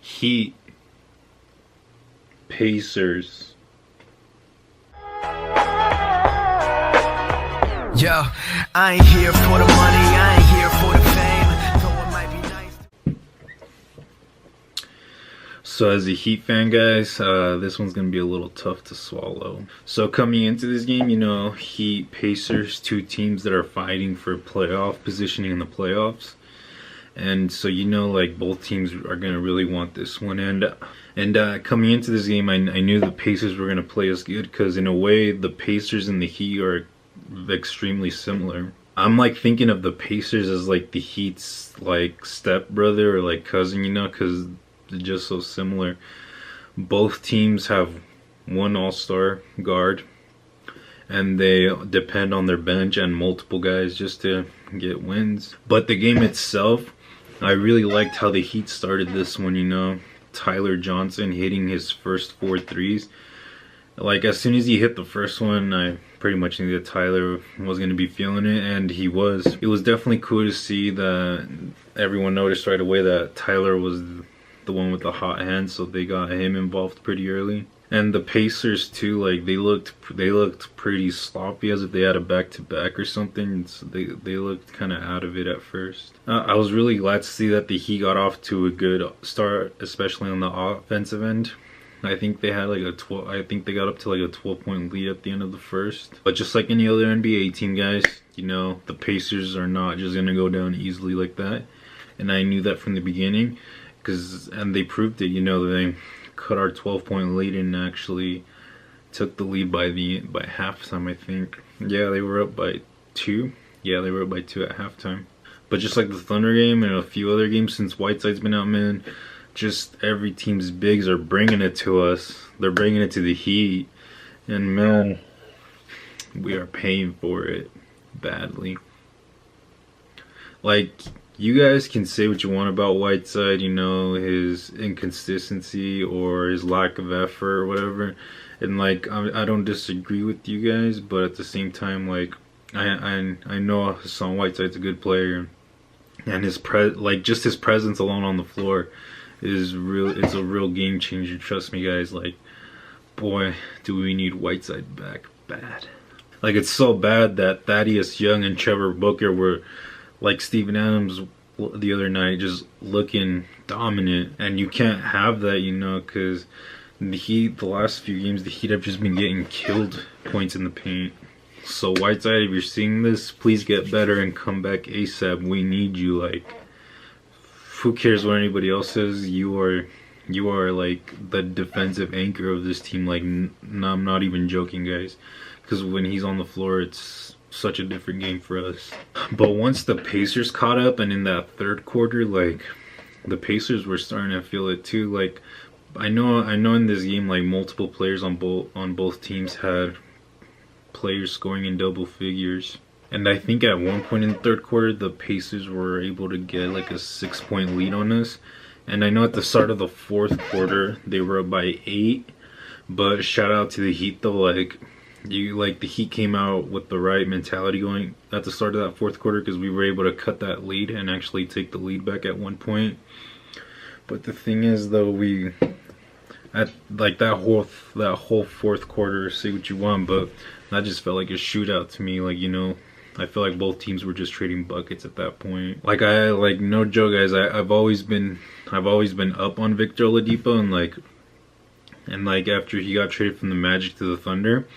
Heat, Pacers. Yo, I ain't here for the money, I ain't here for the fame, though it might be nice. So as a Heat fan, guys, this one's gonna be a little tough to swallow. So coming into this game, you know, Heat, Pacers, two teams that are fighting for playoff positioning in the playoffs. And so, you know, like, both teams are going to really want this one. And coming into this game, I knew the Pacers were going to play us good because, in a way, the Pacers and the Heat are extremely similar. I'm, like, thinking of the Pacers as, like, the Heat's, like, stepbrother or, like, cousin, you know, because they're just so similar. Both teams have one all-star guard, and they depend on their bench and multiple guys just to get wins. But the game itself, I really liked how the Heat started this one, you know. Tyler Johnson hitting his first 4 threes. Like, as soon as he hit the first one, I pretty much knew that Tyler was going to be feeling it, and he was. It was definitely cool to see that everyone noticed right away that Tyler was the one with the hot hand, so they got him involved pretty early. And the Pacers too, like, they looked pretty sloppy, as if they had a back-to-back or something. So they looked kind of out of it at first. I was really glad to see that the Heat got off to a good start, especially on the offensive end. I think they had like I think they got up to like a 12-point lead at the end of the first. But just like any other NBA team, guys, you know, the Pacers are not just gonna go down easily like that. And I knew that from the beginning, and they proved it. You know, they cut our 12-point lead and actually took the lead by halftime, I think. Yeah, they were up by 2. Yeah, they were up by 2 at halftime. But just like the Thunder game and a few other games since Whiteside's been out, man, just every team's bigs are bringing it to us. They're bringing it to the Heat. And man, we are paying for it badly. Like, you guys can say what you want about Whiteside, you know, his inconsistency or his lack of effort or whatever. And, like, I don't disagree with you guys, but at the same time, like, I know Hassan Whiteside's a good player. And just his presence alone on the floor is it's a real game changer. Trust me, guys. Like, boy, do we need Whiteside back bad. Like, it's so bad that Thaddeus Young and Trevor Booker were, like Steven Adams the other night, just looking dominant. And you can't have that, you know, because the Heat, the last few games, the Heat have just been getting killed points in the paint. So Whiteside, if you're seeing this, please get better and come back ASAP. We need you. Like, who cares what anybody else says? You are like the defensive anchor of this team. Like, I'm not even joking, guys, because when he's on the floor, it's such a different game for us. But once the Pacers caught up, and in that third quarter, like, the Pacers were starting to feel it too. Like, I know in this game, like, multiple players on both teams had players scoring in double figures. And I think at one point in the third quarter, the Pacers were able to get like a 6-point lead on us. And I know at the start of the fourth quarter, they were up by 8. But shout out to the Heat though, like, the Heat came out with the right mentality going at the start of that fourth quarter, because we were able to cut that lead and actually take the lead back at one point. But the thing is though, at like that whole fourth quarter, say what you want, but that just felt like a shootout to me. Like, you know, I feel like both teams were just trading buckets at that point. Like, no joke, guys, I've always been up on Victor Oladipo, and like after he got traded from the Magic to the Thunder,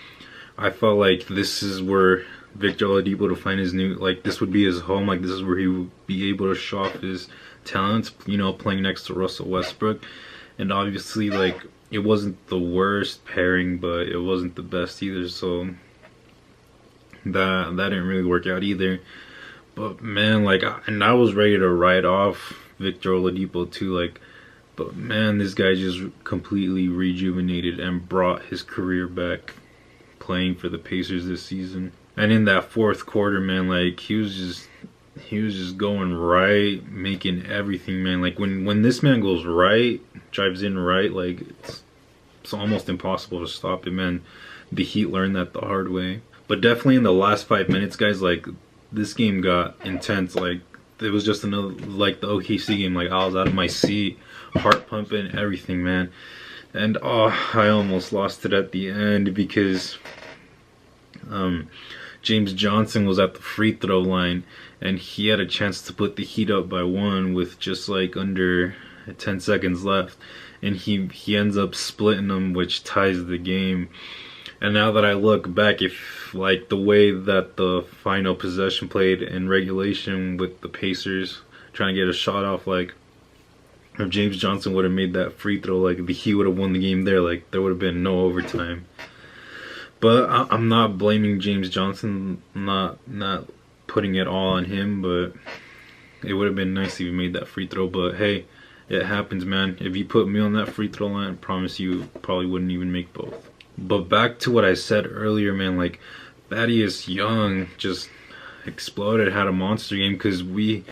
I felt like this is where Victor Oladipo to find his new, like, this would be his home. Like, this is where he would be able to show off his talents, you know, playing next to Russell Westbrook. And obviously, like, it wasn't the worst pairing, but it wasn't the best either, so that didn't really work out either. But man, like, and I was ready to write off Victor Oladipo too, like, but man, this guy just completely rejuvenated and brought his career back playing for the Pacers this season. And in that fourth quarter, man, like, he was just going right, making everything, man. Like, when this man goes right, drives in right, like, it's almost impossible to stop it, man. The Heat learned that the hard way. But definitely in the last 5 minutes, guys, like, this game got intense. Like, it was just another, like the OKC game. Like, I was out of my seat heart pumping, everything, man. And oh, I almost lost it at the end because James Johnson was at the free throw line, and he had a chance to put the Heat up by 1 with just like under 10 seconds left, and he ends up splitting them, which ties the game. And now that I look back, if like the way that the final possession played in regulation with the Pacers trying to get a shot off, like if James Johnson would have made that free throw, like the Heat would have won the game there. Like there would have been no overtime. But I'm not blaming James Johnson, not putting it all on him, but it would have been nice if he made that free throw. But hey, it happens, man. If you put me on that free throw line, I promise you probably wouldn't even make both. But back to what I said earlier, man, like Thaddeus Young just exploded, had a monster game because we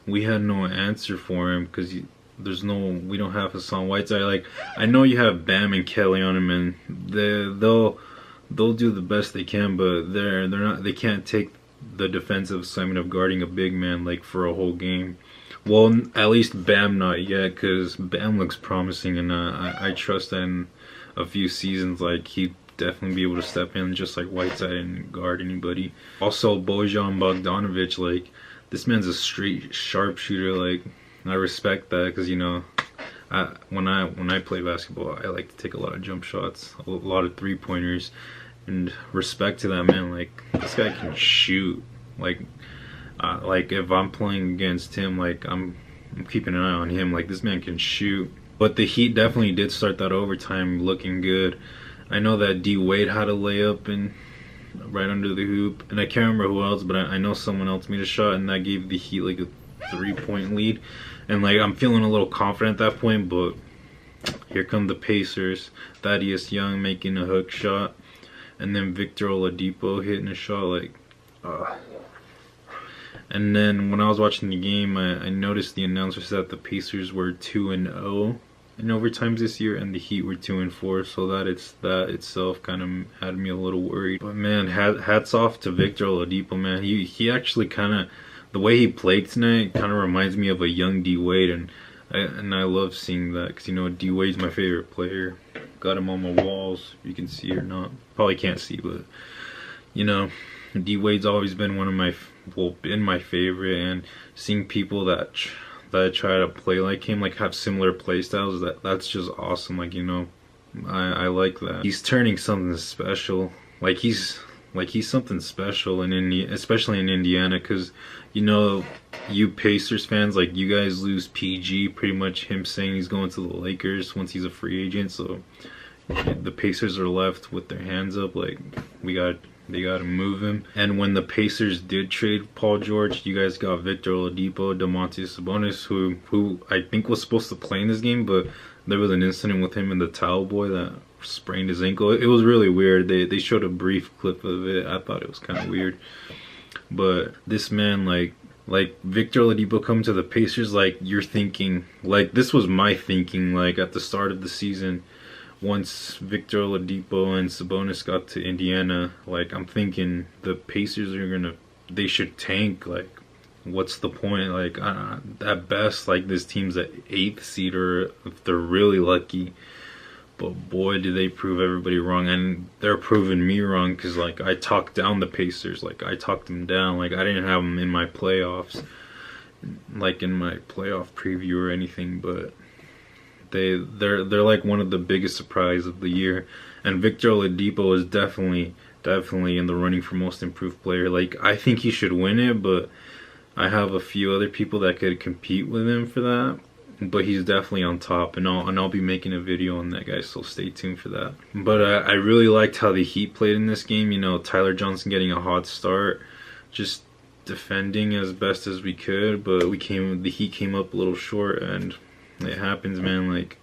had no answer for him because we don't have Hassan Whiteside. Like I know you have Bam and Kelly on him, and they'll do the best they can, but they can't take the defensive assignment of guarding a big man like for a whole game. Well, at least Bam not yet, because Bam looks promising, and I trust that in a few seasons, like he'd definitely be able to step in just like Whiteside and guard anybody. Also, Bojan Bogdanovic, like this man's a straight sharpshooter. Like I respect that because when I play basketball, I like to take a lot of jump shots, a lot of 3-pointers, and respect to that man. Like this guy can shoot. Like if I'm playing against him, like I'm keeping an eye on him. Like this man can shoot. But the Heat definitely did start that overtime looking good. I know that D Wade had a layup and right under the hoop, and I can't remember who else, but I know someone else made a shot, and that gave the Heat like a 3-point lead. And like I'm feeling a little confident at that point, but here come the Pacers. Thaddeus Young making a hook shot, and then Victor Oladipo hitting a shot. Like, and then when I was watching the game, I noticed the announcer said that the Pacers were 2-0 in overtimes this year, and the Heat were 2-4. So that itself kind of had me a little worried. But man, hats off to Victor Oladipo, man. He actually kind of, the way he played tonight kind of reminds me of a young D Wade, and I love seeing that because D Wade's my favorite player. Got him on my walls, if you can see or not. Probably can't see, but D Wade's always been been my favorite, and seeing people that try to play like him, like have similar play styles, that's just awesome. Like I like that. He's turning something special. Like he's something special especially in Indiana, because you Pacers fans, like you guys lose PG, pretty much him saying he's going to the Lakers once he's a free agent. So the Pacers are left with their hands up, like they got to move him. And when the Pacers did trade Paul George, you guys got Victor Oladipo, Domantas Sabonis, who I think was supposed to play in this game, but there was an incident with him and the towel boy that sprained his ankle. It was really weird. They showed a brief clip of it. I thought it was kind of weird. But this man, like Victor Oladipo come to the Pacers, like you're thinking, like this was my thinking, like at the start of the season, once Victor Oladipo and Sabonis got to Indiana, like I'm thinking the Pacers they should tank. Like what's the point? Like at best, like this team's at 8th seed, or if they're really lucky. But boy, did they prove everybody wrong, and they're proving me wrong, because like I talked down the Pacers, like I talked them down, like I didn't have them in my playoffs, like in my playoff preview or anything. But they're like one of the biggest surprise of the year, and Victor Oladipo is definitely in the running for most improved player. Like I think he should win it, but I have a few other people that could compete with him for that. But he's definitely on top, and I'll be making a video on that, guys, so stay tuned for that. But I really liked how the Heat played in this game. Tyler Johnson getting a hot start, just defending as best as we could, but the Heat came up a little short, and it happens, man. Like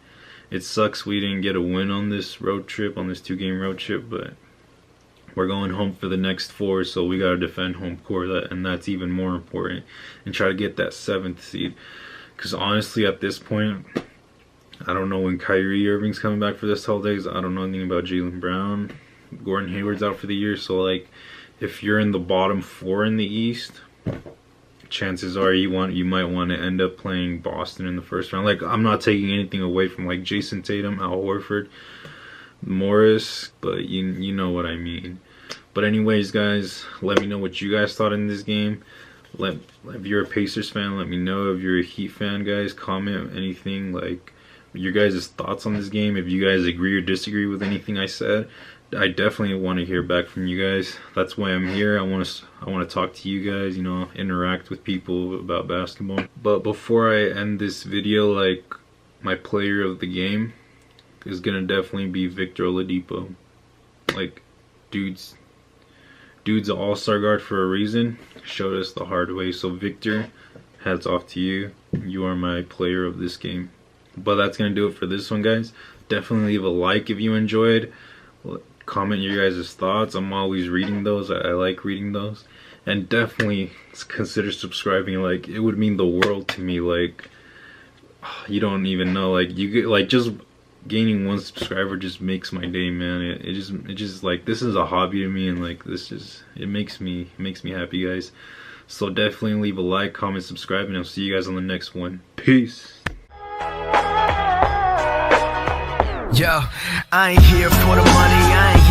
it sucks we didn't get a win on this road trip, on this 2-game road trip, but we're going home for the next 4, so we gotta defend home court, and that's even more important, and try to get that 7th seed. Because honestly, at this point, I don't know when Kyrie Irving's coming back for this holidays. I don't know anything about Jaylen Brown. Gordon Hayward's out for the year. So, like, if you're in the bottom 4 in the East, chances are you might want to end up playing Boston in the first round. Like, I'm not taking anything away from like Jason Tatum, Al Horford, Morris, but you know what I mean. But anyways, guys, let me know what you guys thought in this game. If you're a Pacers fan, let me know. If you're a Heat fan, guys, comment anything, like your guys' thoughts on this game. If you guys agree or disagree with anything I said, I definitely want to hear back from you guys. That's why I'm here. I want to talk to you guys, you know, interact with people about basketball. But before I end this video, like, my player of the game is gonna definitely be Victor Oladipo. Like, dude's an all-star guard for a reason. Showed us the hard way. So Victor, hats off to you. You are my player of this game. But that's gonna do it for this one, guys. Definitely leave a like if you enjoyed. Comment your guys' thoughts. I'm always reading those. I like reading those. And definitely consider subscribing. Like, it would mean the world to me. Like, you don't even know. Like, you get, like, just gaining one subscriber just makes my day, man. It just like, this is a hobby to me, and like, it makes me happy, guys. So definitely leave a like, comment, subscribe, and I'll see you guys on the next one. Peace. Yo, I ain't here for the money, I ain't